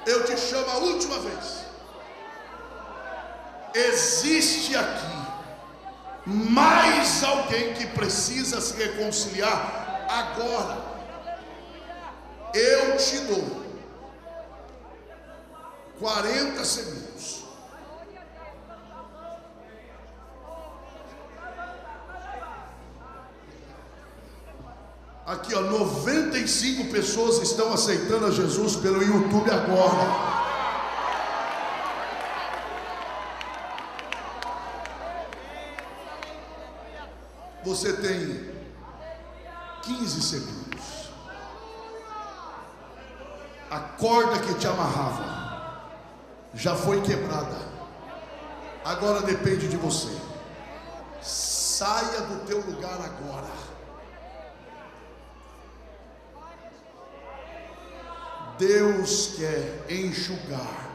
Eu te chamo a última vez. Existe aqui mais alguém que precisa se reconciliar agora. Eu te dou 40 segundos. Aqui, ó, 95 pessoas estão aceitando a Jesus pelo YouTube agora. Você tem 15 segundos. A corda que te amarrava já foi quebrada. Agora depende de você. Saia do teu lugar agora. Deus quer enxugar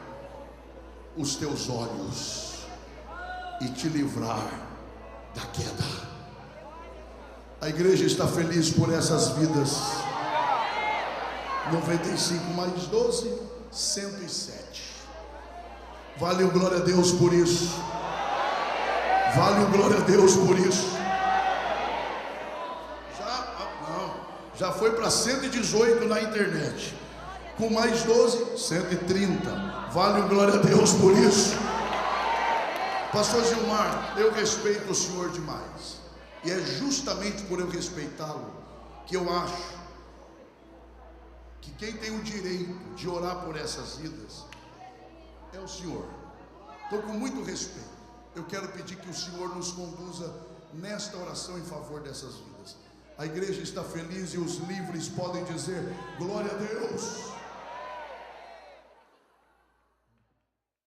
os teus olhos e te livrar da queda. A igreja está feliz por essas vidas. 95 mais 12, 107. Vale o glória a Deus por isso. Vale o glória a Deus por isso. Já foi para 118 na internet. Com mais 12, 130. Vale o glória a Deus por isso. Pastor Gilmar, eu respeito o senhor demais. E é justamente por eu respeitá-lo que eu acho que quem tem o direito de orar por essas vidas é o senhor. Estou com muito respeito. Eu quero pedir que o senhor nos conduza nesta oração em favor dessas vidas. A igreja está feliz e os livres podem dizer glória a Deus.